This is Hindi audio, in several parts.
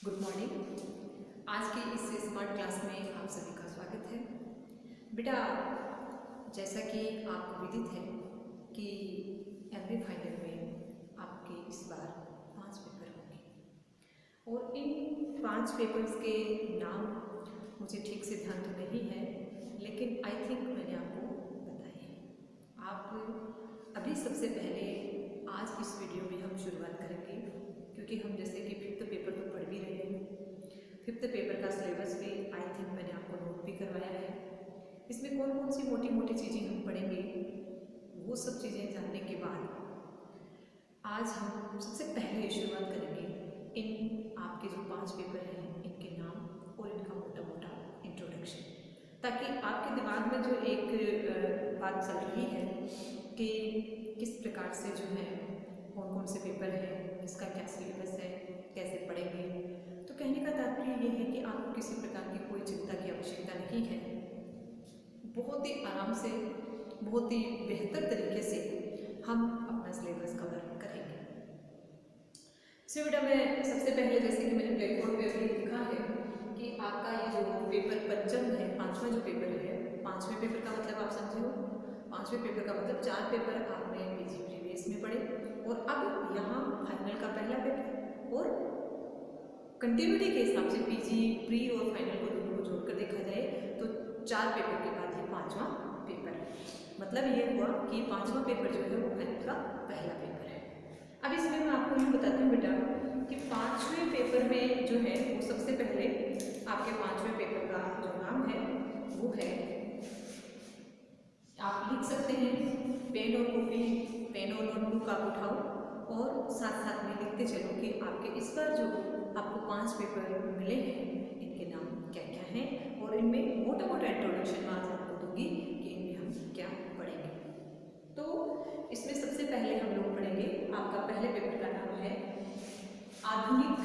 Good morning. आज की इस स्मार्ट क्लास में आप सभी का स्वागत है। बेटा, जैसा कि आपको विदित है कि एमए फाइनल में आपके इस बार 5 पेपर होंगे और इन 5 पेपर्स के नाम मुझे ठीक से ध्यान तो नहीं है, लेकिन आई थिंक मैंने आपको बताए हैं। आप अभी सबसे पहले आज इस वीडियो में हम शुरुआत करेंगे, क्योंकि हम जैसे कि 5th पेपर को पढ़ भी रहे हैं। 5th पेपर का सिलेबस भी आई थिंक मैंने आपको नोट भी करवाया है। इसमें कौन कौन सी मोटी मोटी चीज़ें हम पढ़ेंगे, वो सब चीज़ें जानने के बाद आज हम सबसे पहले शुरुआत करेंगे इन आपके जो 5 पेपर हैं इनके नाम और इनका मोटा मोटा इंट्रोडक्शन, ताकि आपके दिमाग में जो एक बात चल रही है कि किस प्रकार से जो है कौन कौन से पेपर हैं, इसका क्या सिलेबस है, कैसे पढ़ेंगे। तो कहने का तात्पर्य ये है कि आपको किसी प्रकार की कोई चिंता की आवश्यकता नहीं है। बहुत ही आराम से, बहुत ही बेहतर तरीके से हम अपना सिलेबस कवर करेंगे। सो बेटा, मैं सबसे पहले जैसे कि मैंने ब्लैक बोर्ड पे अभी लिखा है कि आपका ये जो पेपर पंचम है, 5वां जो पेपर है, 5वें पेपर का मतलब आप समझे हो। 5वें पेपर का मतलब 4 पेपर आपने पीजी प्रीवियस में पढ़े और अब यहाँ फाइनल का पहला पेपर, और कंटिन्यूटी के हिसाब से पीजी प्री और फाइनल को दोनों को जोड़कर देखा जाए तो 4 पेपर के बाद ये 5वां पेपर है। मतलब ये हुआ कि 5वां पेपर जो है वो मैथ का पहला पेपर है। अब इसमें मैं आपको ये बताती हूँ बेटा कि 5वें पेपर में जो है वो सबसे पहले आपके 5वें पेपर का जो नाम है वो है, आप लिख सकते हैं, पेन और कॉपी, पेन और नोटबुक आप उठाओ और साथ साथ में लिखते चलो कि आपके इस बार जो आपको 5 पेपर मिले हैं इनके नाम क्या क्या हैं, और इनमें मोटा मोटा इंट्रोडक्शन में आज आपको दूंगी कि इनमें हम क्या पढ़ेंगे। तो इसमें सबसे पहले हम लोग पढ़ेंगे, आपका पहले पेपर का नाम है आधुनिक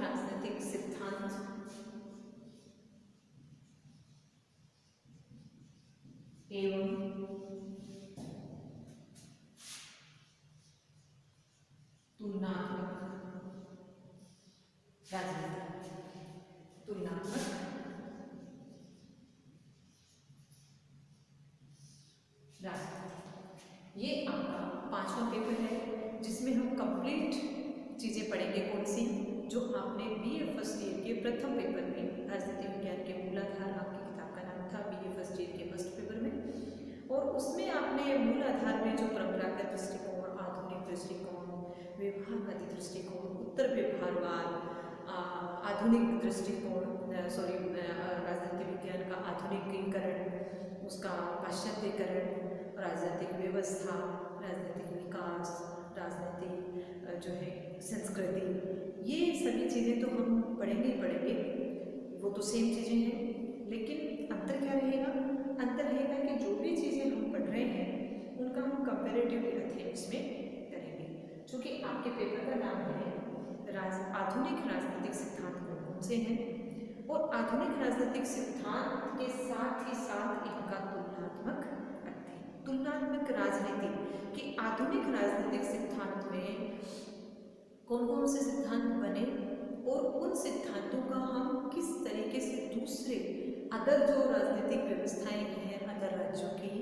राजनीतिक सिद्धांत एवं तुलनात्मक राजनीति। तुलनात्मक राजनीति, ये आपका 5वां पेपर है जिसमें हम कंप्लीट चीज़ें पढ़ेंगे। कौन सी? जो आपने बीए फर्स्ट ईयर के प्रथम पेपर में राजनीति विज्ञान के मूलाधार, आपकी किताब का नाम था बीए फर्स्ट ईयर के फर्स्ट पेपर में, और उसमें आपने मूल आधार में जो परंपरागत दृष्टिकोण, आधुनिक दृष्टिकोण, व्यवहारवादी दृष्टिकोण, उत्तर व्यवहारवाद, आधुनिक दृष्टिकोण, राजनीति विज्ञान का आधुनिकीकरण, उसका पाश्चात्यकरण, राजनीतिक व्यवस्था, राजनीतिक विकास, राजनीतिक जो है संस्कृति, ये सभी चीज़ें तो हम पढ़ेंगे ही पढ़ेंगे। वो तो सेम चीज़ें हैं, लेकिन अंतर क्या रहेगा? अंतर रहेगा कि जो भी चीज़ें हम पढ़ रहे हैं उनका हम कंपेरेटिवली अध्ययन इसमें करेंगे। चूँकि आपके पेपर का नाम है आधुनिक राजनीतिक सिद्धांत कौन कौन से हैं, और आधुनिक राजनीतिक सिद्धांत के साथ ही साथ इनका तुलनात्मक अध्ययन, तुलनात्मक राजनीति कि आधुनिक राजनीतिक सिद्धांत में कौन कौन से सिद्धांत बने और उन सिद्धांतों का हम किस तरीके से दूसरे अदर जो राजनीतिक व्यवस्थाएं हैं अदर राज्यों की,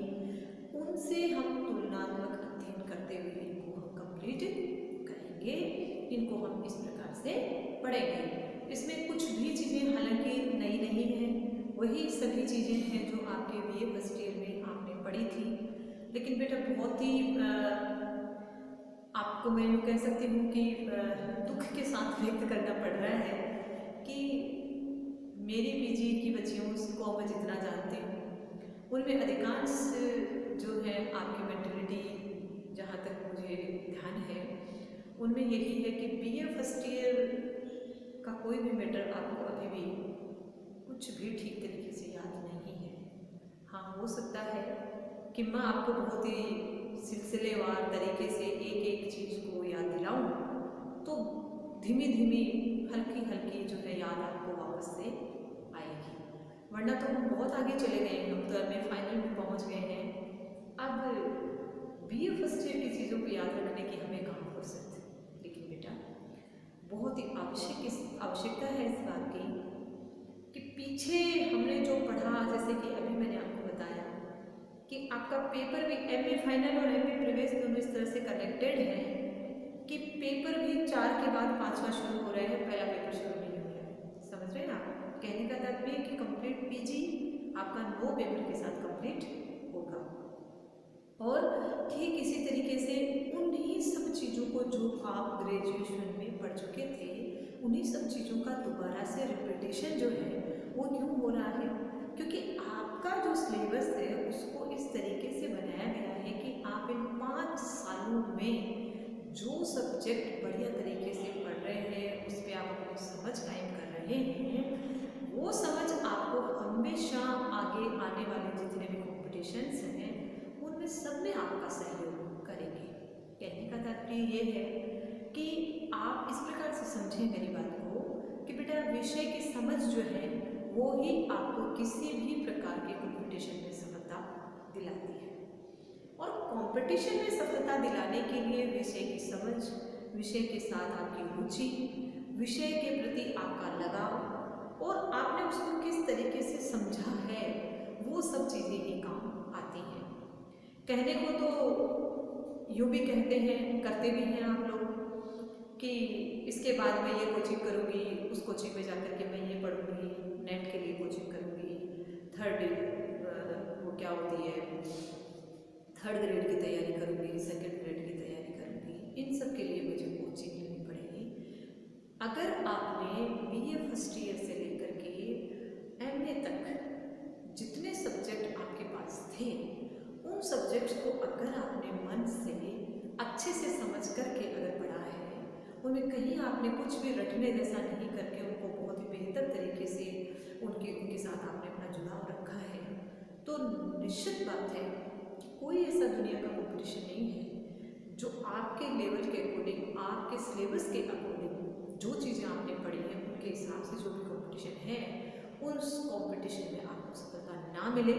उनसे हम तुलनात्मक अध्ययन करते हुए इनको हम कंप्लीट करेंगे। इनको हम इस प्रकार से पढ़ेंगे। इसमें कुछ भी चीज़ें हालांकि नई नहीं है, वही सभी चीज़ें हैं जो आपके बीए फर्स्ट ईयर में आपने पढ़ी थी। लेकिन बेटा बहुत ही आपको मैं यूँ कह सकती हूँ कि दुख के साथ व्यक्त करना पड़ रहा है कि मेरी पीजी की बच्चियों को मैं जितना जानती हूँ उनमें अधिकांश जो है आपकी मेंटलिटी, जहाँ तक मुझे ध्यान है, उनमें यही है कि बीए फर्स्ट ईयर का कोई भी मैटर आपको अभी भी कुछ भी ठीक तरीके से याद नहीं है। हाँ, हो सकता है कि मैं आपको बहुत ही सिलसिलेवार तरीके से एक एक चीज़ को याद दिलाऊं, तो धीमी धीमी हल्की हल्की जो है याद याद आपको वापस से आएगी। वरना तो हम बहुत आगे चले गए हैं, हम तो एमए फाइनल में पहुंच गए हैं। अब बीए फर्स्ट ईयर की चीज़ों को याद रखने की हमें कहाँ फुर्सत है। लेकिन बेटा बहुत ही आवश्यकता है इस बात की कि पीछे हमने जो पढ़ा, जैसे कि अभी मैंने आपको बताया कि आपका पेपर भी एमए फाइनल और एमए प्रीवियस दोनों इस तरह से कनेक्टेड है कि पेपर भी 4 के बाद 5वां शुरू हो रहा है, पहला पेपर शुरू नहीं हो रहा है। समझ रहे हैं आप? कहने का तात्पर्य कि कंप्लीट पीजी आपका 9 पेपर के साथ कंप्लीट होगा। और ठीक इसी तरीके से उन्हीं सब चीज़ों को जो आप ग्रेजुएशन में पढ़ चुके थे, उन्हीं सब चीज़ों का दोबारा से रिपीटेशन जो है वो क्यों हो रहा है? क्योंकि आपका जो सिलेबस है उसको इस तरीके से बनाया गया है कि आप इन 5 सालों में जो सब्जेक्ट बढ़िया तरीके से पढ़ रहे हैं, उस पर आप अपनी समझ कायम कर रहे हैं, वो समझ आपको हमेशा आगे आने वाले जितने भी कॉम्पिटिशन्स हैं उनमें सब में आपका सहयोग करेंगे। कहने का तात्पर्य ये है कि आप इस प्रकार से समझें मेरी बात को कि बेटा विषय की समझ जो है वो ही आपको किसी भी प्रकार के कॉम्पिटिशन में सफलता दिलाती है। और कंपटीशन में सफलता दिलाने के लिए विषय की समझ, विषय के साथ आपकी रुचि, विषय के प्रति आपका लगाव और आपने उसको किस तरीके से समझा है, वो सब चीज़ें ही काम आती हैं। कहने को तो यूँ भी कहते हैं, करते भी हैं आप लोग कि इसके बाद मैं ये कोचिंग करूँगी, उस कोचिंग में जाकर के मैं ये पढ़ूँगी, नेट के लिए कोचिंग करूँगी, वो क्या होती है, 3rd ग्रेड की तैयारी करूँगी, 2nd ग्रेड की तैयारी करूँगी, इन सब के लिए मुझे कोचिंग लेनी पड़ेगी। अगर आपने बीए फर्स्ट ईयर से लेकर के एमए तक जितने सब्जेक्ट आपके पास थे, उन सब्जेक्ट्स को अगर आपने मन से अच्छे से समझ करके अगर पढ़ा है, उनमें कहीं आपने कुछ भी रटने जैसा नहीं करके उनको बहुत ही बेहतर तरीके से उनके साथ आपने अपना जुड़ाव रखा है, तो निश्चित बात है कि कोई ऐसा दुनिया का कॉम्पिटिशन नहीं है जो आपके लेवल के अकॉर्डिंग, आपके सिलेबस के अकॉर्डिंग जो चीज़ें आपने पढ़ी हैं उनके हिसाब से जो भी कॉम्पिटिशन है, उस कॉम्पिटिशन में आपको सफलता ना मिले,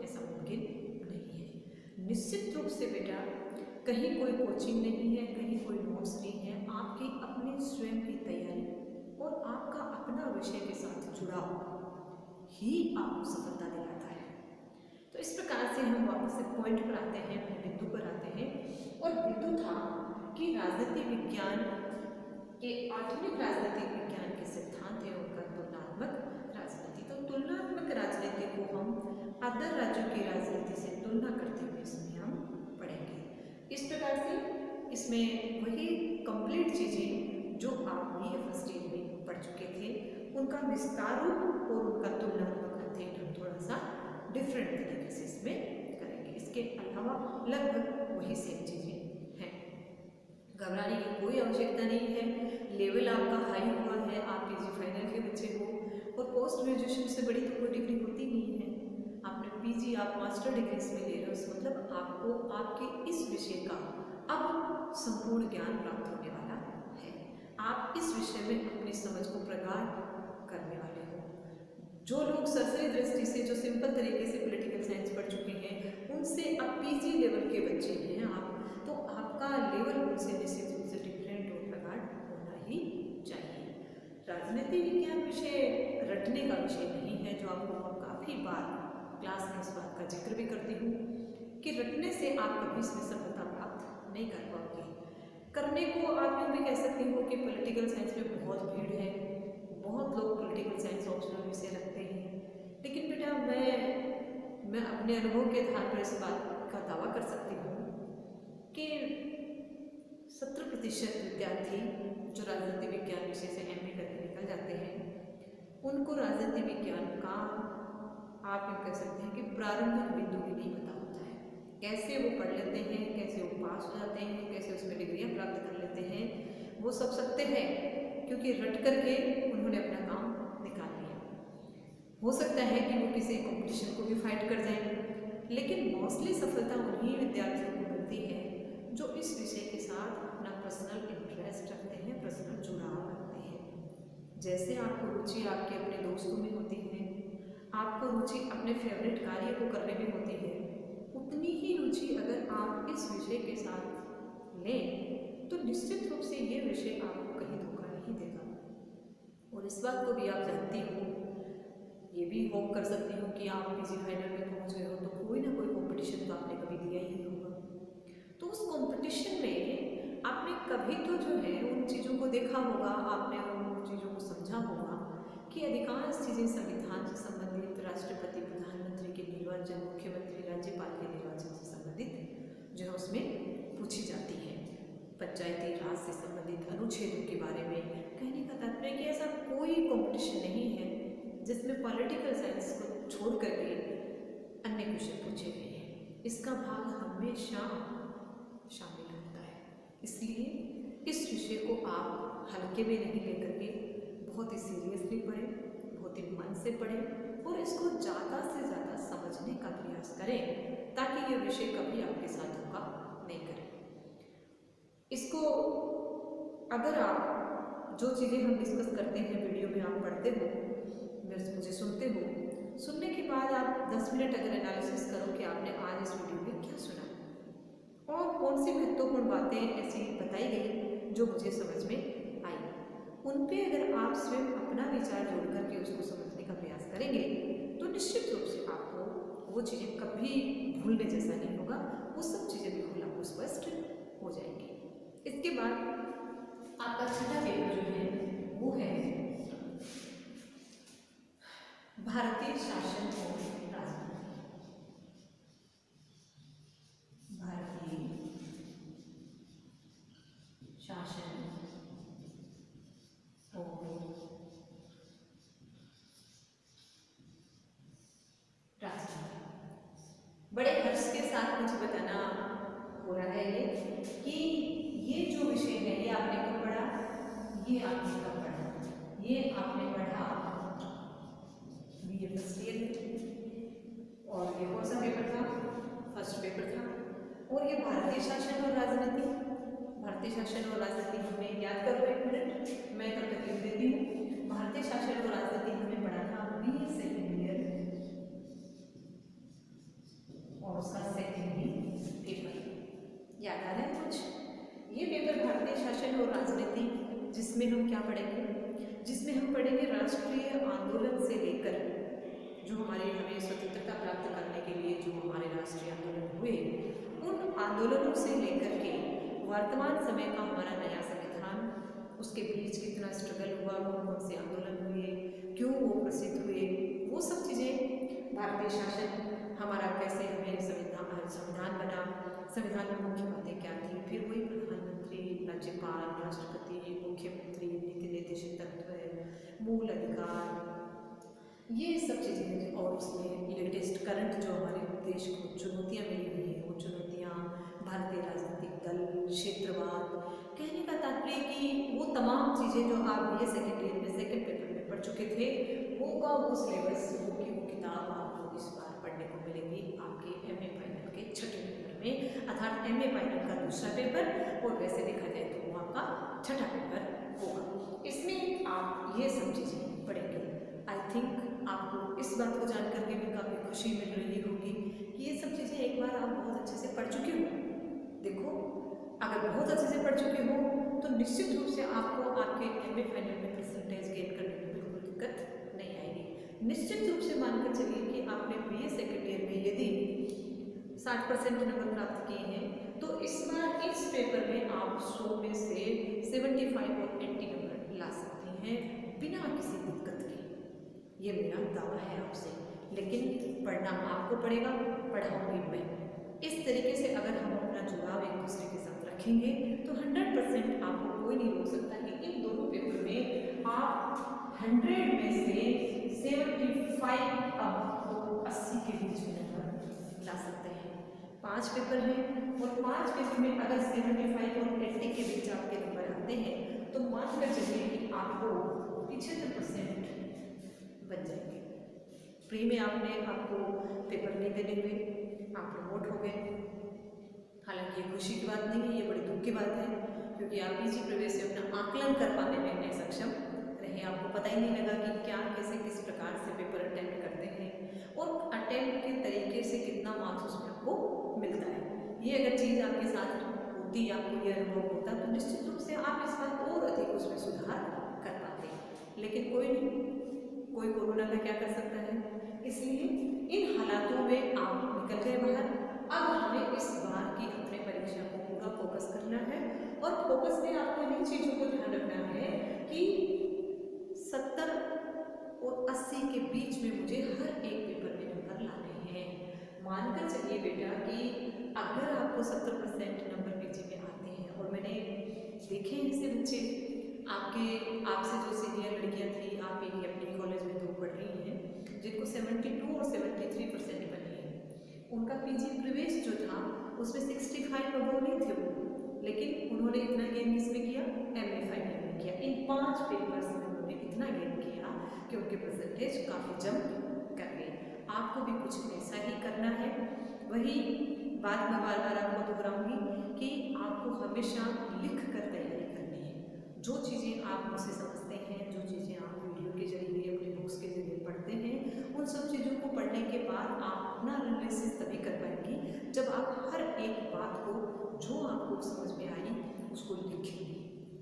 ऐसा मुमकिन नहीं है। निश्चित रूप से बेटा कहीं कोई कोचिंग नहीं है, कहीं कोई नोट्स नहीं है, आपकी अपनी स्वयं की तैयारी और आपका अपना विषय के साथ जुड़ाव ही आपको सफलता दिलाता है। तो इस प्रकार से हम वापस से पॉइंट पर आते हैं, अपने बिंदु पर आते हैं, और बिंदु था कि राजनीति विज्ञान के आधुनिक राजनीतिक विज्ञान के सिद्धांत है उनका तुलनात्मक राजनीति। तो तुलनात्मक राजनीति को हम अदर राज्यों की राजनीति से तुलना करते हुए इसमें हम पढ़ेंगे। इस प्रकार से इसमें वही कंप्लीट चीज़ें जो आप बीए फर्स्ट ईयर में पढ़ चुके थे उनका विस्तार और उनका तुलनात्मक अध्ययन हम थोड़ा सा डिफरेंट तरीके से इसमें करेंगे। इसके अलावा लगभग वही सेम चीज़ें हैं, घबराने की कोई आवश्यकता नहीं है। लेवल आपका हाई हुआ है, आप पीजी फाइनल के बच्चे हो, और पोस्ट ग्रेजुएशन से बड़ी तो कोई डिग्री होती नहीं है। आपने पीजी, आप मास्टर डिग्री में ले रहे हो, इस मतलब आपको आपके इस विषय का अब संपूर्ण ज्ञान प्राप्त होने वाला है। आप इस विषय में अपनी समझ को प्रगाढ़ करने वाले हो। जो लोग सरसरी दृष्टि से, जो सिंपल तरीके से पॉलिटिकल साइंस पढ़ चुके हैं, उनसे अब पीजी लेवल के बच्चे हैं आप, तो आपका लेवल उनसे निश्चित रूप से डिफरेंट और प्रगाढ़ होना ही चाहिए। राजनीति विज्ञान विषय रटने का विषय नहीं है, जो आपको काफ़ी बार क्लास में इस बात का जिक्र भी करती हूँ कि रटने से आप कभी इसमें सफलता प्राप्त नहीं कर पाओगे। करने को आप यूँ भी कह सकते हो कि पॉलिटिकल साइंस में बहुत भीड़ है, बहुत लोग पॉलिटिकल साइंस ऑप्शनल विषय रखते हैं, लेकिन बेटा मैं अपने अनुभव के आधार पर इस बात का दावा कर सकती हूँ कि 70% विद्यार्थी जो राजनीति विज्ञान विषय से एमए करके निकल जाते हैं, उनको राजनीति विज्ञान का आप ये कह सकते हैं कि प्रारंभिक बिंदु भी नहीं पता होता है। कैसे वो पढ़ लेते हैं, कैसे वो पास हो जाते हैं, कैसे उसमें डिग्रियाँ प्राप्त कर लेते हैं, वो सब सत्य है क्योंकि रट करके उन्होंने अपना काम निकाल लिया। हो सकता है कि वो किसी कंपटीशन को भी फाइट कर जाएं, लेकिन मोस्टली सफलता उन्हीं विद्यार्थियों को मिलती है जो इस विषय के साथ अपना पर्सनल इंटरेस्ट रखते हैं, पर्सनल जुड़ाव रखते हैं। जैसे आपको रुचि आपके अपने दोस्तों में होती है, आपको रुचि अपने फेवरेट कार्य को करने में होती है, उतनी ही रुचि अगर आप इस विषय के साथ लें तो निश्चित रूप से ये विषय आपको कहीं धोखा नहीं देगा। और इस बात को भी आप जानती हो, ये भी होप कर सकती हूँ कि आप पीजी फाइनल में पहुँच गए हो तो कोई ना कोई कंपटीशन तो आपने कभी दिया ही होगा। तो उस कंपटीशन में आपने कभी तो जो है उन चीज़ों को देखा होगा, आपने उन चीज़ों को समझा होगा कि अधिकांश चीज़ें संविधान से संबंधित, राष्ट्रपति प्रधानमंत्री के निर्वाचन, मुख्यमंत्री राज्यपाल के निर्वाचन से संबंधित जो है उसमें पूछी जाती है। पंचायती राज से संबंधित अनुच्छेदों के बारे में कहने का तात्पर्य कि ऐसा कोई कंपटीशन नहीं है जिसमें पॉलिटिकल साइंस को छोड़ करके अन्य क्वेश्चन पूछे गए हैं। इसका भाग हमेशा शामिल होता है। इसलिए इस विषय को आप हल्के में नहीं लेकर के बहुत ही सीरियसली पढ़ें, बहुत ही मन से पढ़ें और इसको ज़्यादा से ज़्यादा समझने का प्रयास करें ताकि ये विषय कभी आपके साथ धोखा नहीं करे। इसको अगर आप जो चीज़ें हम डिस्कस करते हैं वीडियो में आप पढ़ते हो, मुझे सुनते हो, सुनने के बाद आप 10 मिनट अगर एनालिसिस करो कि आपने आज इस वीडियो में क्या सुना और कौन सी महत्वपूर्ण बातें ऐसी बताई गई जो मुझे समझ में आई, उन पे अगर आप स्वयं अपना विचार जोड़ करके उसको समझने का प्रयास करेंगे तो निश्चित रूप से आपको वो चीज़ें कभी भूलने जैसा नहीं होगा, वो सब चीज़ें बिल्कुल आपको स्पष्ट हो जाएंगी। इसके बाद आपका छठा पेपर जो है वो है भारतीय शासन और राजनीति। भारतीय शासन और राजनीति। बड़े हर्ष के साथ मुझे बताना हो रहा है ये कि ये जो विषय है ये आपने कब पढ़ा, ये आपने कब पढ़ा, ये आपने पढ़ा बीए फर्स्ट ईयर में। और ये कौन सा पेपर था, फर्स्ट पेपर था। और ये भारतीय शासन और राजनीति, भारतीय शासन और राजनीति हमने याद कर लो, 1 मिनट मैं तब तक लिख देती हूँ। भारतीय शासन और राजनीति हमने पढ़ा था बीए सेकेंड ईयर और उसका सेकेंड पेपर याद आ रहा है कुछ। ये पेपर भारतीय शासन और राजनीति जिसमें हम क्या पढ़ेंगे, जिसमें हम पढ़ेंगे राष्ट्रीय आंदोलन से लेकर जो हमें स्वतंत्रता प्राप्त करने के लिए जो हमारे राष्ट्रीय आंदोलन हुए, उन आंदोलनों से लेकर के वर्तमान समय का हमारा नया संविधान, उसके बीच कितना स्ट्रगल हुआ, कौन कौन से आंदोलन हुए, क्यों वो प्रसिद्ध हुए, वो सब चीज़ें, भारतीय शासन हमारा कैसे हमें संविधान बना, संविधान में मुख्य बातें क्या थी, फिर वही प्रधानमंत्री, राज्यपाल, राष्ट्रपति, मुख्यमंत्री, नीति निर्देशक तत्व, मूल अधिकार, ये सब चीज़ें हैं। और उसमें लेटेस्ट करंट जो हमारे देश को चुनौतियाँ मिली हुई हैं, वो चुनौतियाँ भारतीय राजनीतिक दल, क्षेत्रवाद, कहने का तात्पर्य कि वो तमाम चीज़ें जो आप ये सेकेंड ईयर में सेकेंड पेपर में पढ़ चुके थे, वो का वो सिलेबस, वो किताब आपको इस बार पढ़ने को मिलेगी आपके एमए फाइनल के छठे पेपर में, अर्थात एमए फाइनल का दूसरा पेपर, और वैसे देखा जाए तो वो आपका छठा पेपर होगा। इसमें आप ये सब चीज़ें पढ़ेंगे। आई थिंक आपको इस बात को जान करके भी काफ़ी खुशी मिल रही होगी कि ये सब चीज़ें एक बार आप बहुत अच्छे से पढ़ चुके हो। देखो, अगर बहुत अच्छे से पढ़ चुके हो तो निश्चित रूप से आपको आपके एमए फाइनल में परसेंटेज गेन करने में बिल्कुल दिक्कत नहीं आएगी। निश्चित रूप से मानकर चलिए कि आपने बीए सेकेंड ईयर में यदि 60% नंबर प्राप्त किए हैं तो इस बार इस पेपर में आप 100 में से 75 और 80 नंबर ला सकते हैं बिना किसी दिक्कत के। ये मेरा दावा है आपसे, लेकिन पढ़ना आपको पड़ेगा, पढ़ाऊंगी मैं। इस तरीके से अगर हम अपना जुड़ाव एक दूसरे के साथ रखेंगे तो 100% आपको कोई नहीं रोक सकता कि इन दोनों पेपर में आप 100 में से 75 आपको 80 के बीच में नंबर ला सकते हैं। 5 पेपर हैं और 5 पेपर में अगर 75 और 80 के बीच आपके नंबर आते हैं तो मान कर चलिए कि आपको 75% बन जाएंगे। प्री में आपको पेपर नहीं देने हुए, आप प्रमोट हो गए। हालांकि ये खुशी की बात नहीं है, ये बड़ी दुख की बात है, क्योंकि आप पीजी प्रवेश से अपना आकलन कर पाने में सक्षम करते हैं, आपको पता ही नहीं लगा कि क्या कैसे किस प्रकार से पेपर अटेम्प्ट करते हैं और अटेम्प्ट के तरीके से कितना मार्क्स उसमें आपको मिलता है। ये अगर चीज़ आपके साथ होती, आपको ये अनुभव होता, तो निश्चित रूप से आप इस बार और अधिक उसमें सुधार कर पाते। लेकिन कोई नहीं, कोई कोरोना का क्या कर सकता है, इसलिए इन हालातों में आप निकल गए बाहर। अब हमें इस बार की अपने परीक्षा को पूरा फोकस करना है और फोकस में आपको इन चीज़ों को ध्यान रखना है कि 70 और 80 के बीच में मुझे हर एक पेपर में नंबर लाने हैं। मानकर चलिए बेटा कि अगर आपको 70% नंबर पीजी में आते हैं, और मैंने देखे हैं ऐसे बच्चे, आपसे जो सीनियर लड़कियां थी, आप एक अपने कॉलेज में 2 पढ़ रही हैं, जिनको 72 और 73% बने हैं, उनका पीजी प्रवेश जो था उसमें 65 अबव नहीं थे वो, लेकिन उन्होंने इतना गेन किसमें किया, एमए फाइनल में किया। इन 5 पेपर्स में उन्होंने इतना गेन किया कि उनके परसेंटेज काफ़ी जंप कर गए। आपको भी कुछ ऐसा ही करना है। वही बात मैं बार बार आपको दोहराऊंगी कि आपको हमेशा लिख कर तैयारी करनी है। जो चीज़ें आप मुझसे समझते हैं, जो चीज़ें आप वीडियो के जरिए अपने बुक्स के जरिए पढ़ते हैं, उन सब चीज़ों को पढ़ने के बाद आप अपना एनालिसिस तभी कर पाएंगी जब आप हर एक बात को जो आपको समझ में आई उसको लिखेंगे।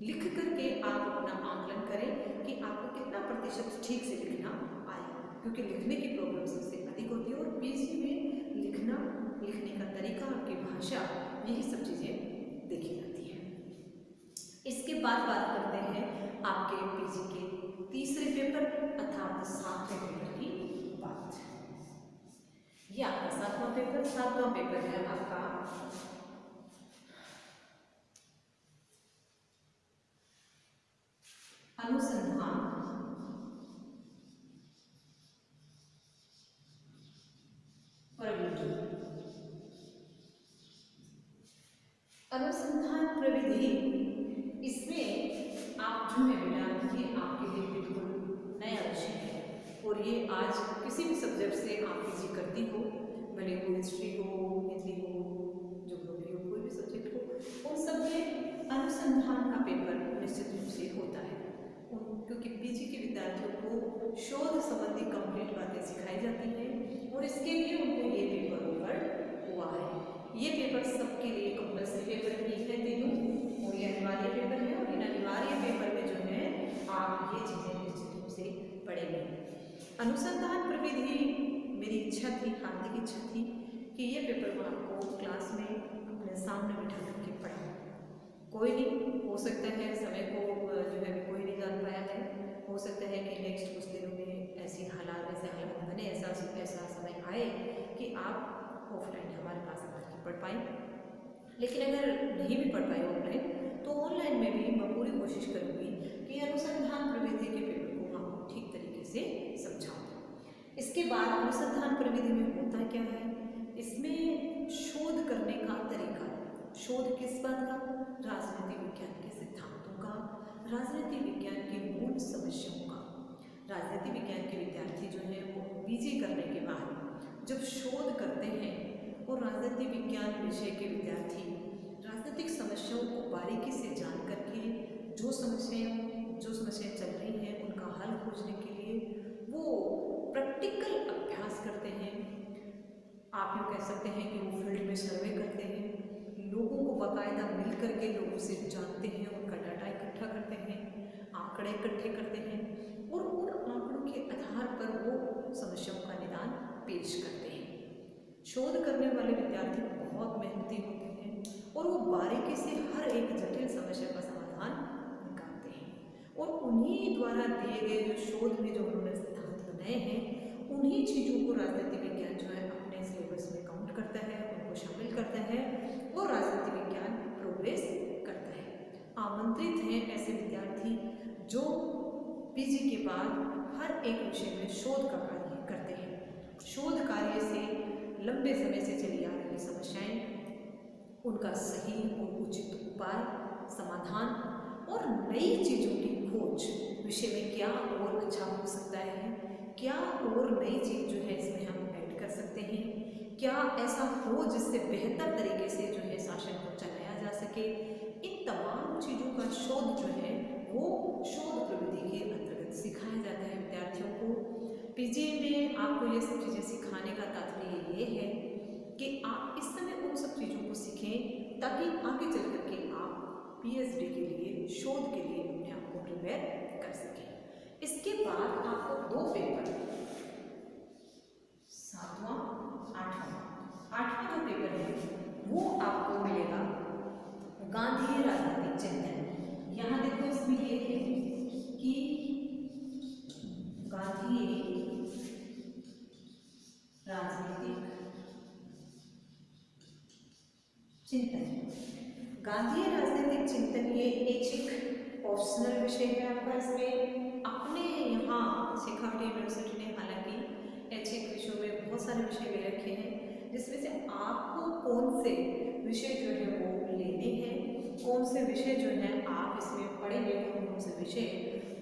लिख करके आप अपना आकलन करें कि आपको कितना प्रतिशत ठीक से लिखना आया, क्योंकि लिखने की प्रॉब्लम सबसे अधिक होती है और पीजी में लिखने का तरीका, आपकी भाषा, यही सब चीज़ें देखी जाती हैं। इसके बाद बात करते हैं आपके पीजी के तीसरे पेपर अर्थात 7वें पेपर की बात। ये आपका 7वां पेपर है आपका अनुसंधान प्रविधि। अनुसंधान प्रविधि, इसमें आप जो है बेटा, ये आपके लिए बिल्कुल नया विषय है और ये आज किसी भी सब्जेक्ट से आप पीजी करती हो, भले वो हिस्ट्री हो, हिंदी हो, ज्योग्राफी हो, कोई भी सब्जेक्ट हो, उन सब में अनुसंधान का पेपर निश्चित रूप से होता है। क्योंकि पीजी के विद्यार्थियों को शोध संबंधी कंप्लीट बातें सिखाई जाती हैं और इसके लिए उनको ये पेपर ऑफर हुआ है। ये पेपर सबके लिए कंपल्सरी पेपर ही है तीनों, और ये अनिवार्य पेपर है और इन अनिवार्य पेपर में जो है आप ये चीज़ें निश्चित रूप से पढ़ेंगे। अनुसंधान प्रविधि, मेरी इच्छा थी, हार्दिक इच्छा थी कि ये पेपर मैं आपको क्लास में अपने सामने बिठा करके पढ़ाऊँ। कोई नहीं, हो सकता है समय को जो है कोई नहीं जान पाया है, हो सकता है कि नेक्स्ट कुछ दिनों में ऐसे हालात बने, ऐसा समय आए कि आप ऑफलाइन हमारे पास आकर पढ़ पाएँ। लेकिन अगर नहीं भी पढ़ पाए ऑफलाइन, तो ऑनलाइन में भी मैं पूरी कोशिश करूँगी कि अनुसंधान प्रविधि के पेपर को मैं आपको ठीक तरीके से समझाऊँ। इसके बाद अनुसंधान प्रविधि में होता क्या है, इसमें शोध करने का तरीका, शोध किस बात का, राजनीति विज्ञान के सिद्धांतों का, राजनीति विज्ञान की मूल समस्याओं का। राजनीति विज्ञान के विद्यार्थी जो हैं वो पीजी करने के बाद जब शोध करते हैं और राजनीति विज्ञान विषय के विद्यार्थी राजनीतिक समस्याओं को बारीकी से जान करके जो समस्याएं चल रही हैं उनका हल खोजने के लिए वो प्रैक्टिकल अभ्यास करते हैं। आप यूँ कह सकते हैं कि वो फील्ड में सर्वे करते हैं, लोगों को बाकायदा मिल करके लोगों से जानते हैं, उनका डाटा इकट्ठा करते हैं, आंकड़े इकट्ठे करते हैं और उन आंकड़ों के आधार पर वो समस्याओं का निदान पेश करते हैं। शोध करने वाले विद्यार्थी बहुत मेहनती होते हैं और वो बारीकी से हर एक जटिल समस्या का समाधान निकालते हैं और उन्हीं द्वारा दिए गए जो शोध में जो उन्होंने सिद्धांत बनाए हैं, उन्हीं चीज़ों को राजनीति विज्ञान जो है अपने सिलेबस में काउंट करता है, उनको शामिल करता है और राजनीति विज्ञान प्रोग्रेस करता है। आमंत्रित हैं ऐसे विद्यार्थी जो पीजी के बाद हर एक विषय में शोध का कार्य करते हैं। शोध कार्य से लंबे समय से चली आ रही समस्याएं, उनका सही और उचित उपाय, समाधान और नई चीज़ों की खोज, विषय में क्या और अच्छा हो सकता है, क्या और नई चीज़ जो है इसमें हम ऐड कर सकते हैं, क्या ऐसा हो जिससे बेहतर तरीके से जो है शासन को चलाया जा सके। इन तमाम चीज़ों का शोध जो है वो शोध प्रविधि के अंतर्गत पीजी में आपको ये सब चीज़ें सिखाने का तात्पर्य ये है कि आप इस समय उन सब चीज़ों को सीखें ताकि आगे चल करके आप पीएचडी के लिए, शोध के लिए अपने आप को प्रिपेयर कर सकें। इसके बाद आपको 2 पेपर, 7वां 8वां जो पेपर है वो आपको मिलेगा गांधी राजनीतिक चिंतन। यहाँ देखो इसमें ये है कि गांधी राजनीतिक चिंतन। गांधी राजनीतिक चिंतन ये एक ऑप्शनल विषय है आपका। इसमें अपने यहाँ शेखावटी यूनिवर्सिटी ने हालांकि ऐच्छिक विषयों में बहुत सारे विषय ले रखे हैं, जिसमें से आपको कौन से विषय जो है वो लेने हैं, कौन से विषय जो है आप इसमें पढ़ेंगे, कौन से विषय,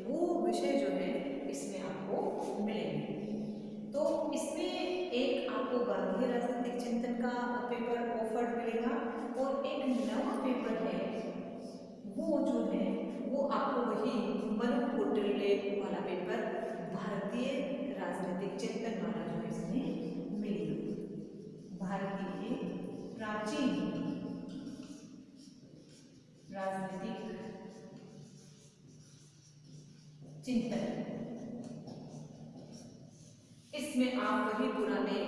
वो विषय जो है इसमें आपको मिलेंगे। तो इसमें एक आपको गांधी राजनीतिक चिंतन का पेपर ऑफर्ड मिलेगा और एक नया पेपर है वो जो है वो आपको वही मनु कौटिल्य वाला पेपर भारतीय राजनीतिक चिंतन वाला जो इसमें मिलेगा। भारतीय प्राचीन राजनीतिक चिंतन, इसमें आप वही पुराने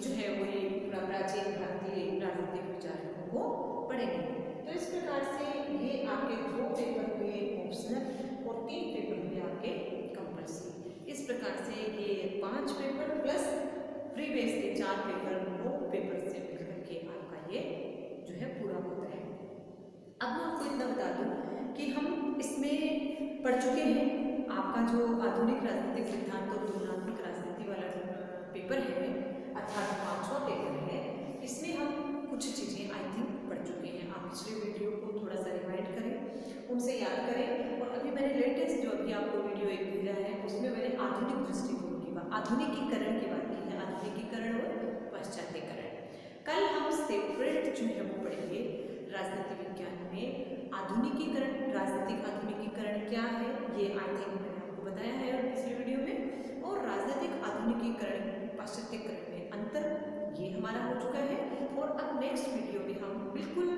जो है वही प्राचीन भारतीय राजनीतिक विचारों को पढ़ेंगे। तो इस प्रकार से ये आपके 2 पेपर हुए ऑप्शनल और 3 पेपर हुए आपके कंपल्सरी। इस प्रकार से ये 5 पेपर प्लस प्रीवियस के 4 पेपर, 9 पेपर से मिलकर के आपका ये जो है पूरा होता है। अब मैं आपको इतना बता दूं कि हम इसमें पढ़ चुके हैं आपका जो आधुनिक राजनीतिक सिद्धांत और तुलनात्मक राजनीति वाला पेपर है, अर्थात 5वां पेपर है। इसमें हम कुछ चीज़ें आई थिंक पढ़ चुके हैं। आप पिछले वीडियो को थोड़ा सा रिवाइंड करें, उनसे याद करें। और अभी मैंने लेटेस्ट जो अभी आपको वीडियो एक भेजा है उसमें मैंने आधुनिक दृष्टिकोण की बात, आधुनिकीकरण की बात की है, आधुनिकीकरण और पाश्चात्यकरण। कल हम सेपरेट जो है वो पढ़ेंगे राजनीति विज्ञान में आधुनिकीकरण, राजनीतिक आधुनिकीकरण क्या है ये आई थिंक मैंने आपको बताया है पिछले वीडियो में, और राजनीतिक आधुनिकीकरण पाश्चात्यकरण में अंतर ये हमारा हो चुका है। और अब नेक्स्ट वीडियो में हम बिल्कुल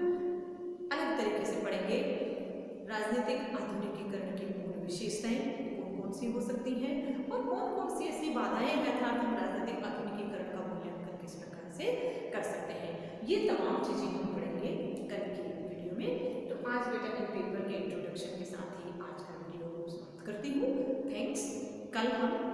अलग तरीके से पढ़ेंगे राजनीतिक आधुनिकीकरण की मूल विशेषताएं कौन कौन सी हो सकती हैं और कौन कौन सी ऐसी बाधाएं हैं अर्थात हम राजनीतिक आधुनिकीकरण का मूल्यांकन किस प्रकार से कर सकते हैं। ये तमाम चीज़ें हम पढ़ेंगे कल की वीडियो में। तो आज बेटा इन पेपर के इंट्रोडक्शन के साथ ही आज का वीडियो समाप्त करती हूँ। थैंक्स। कल हम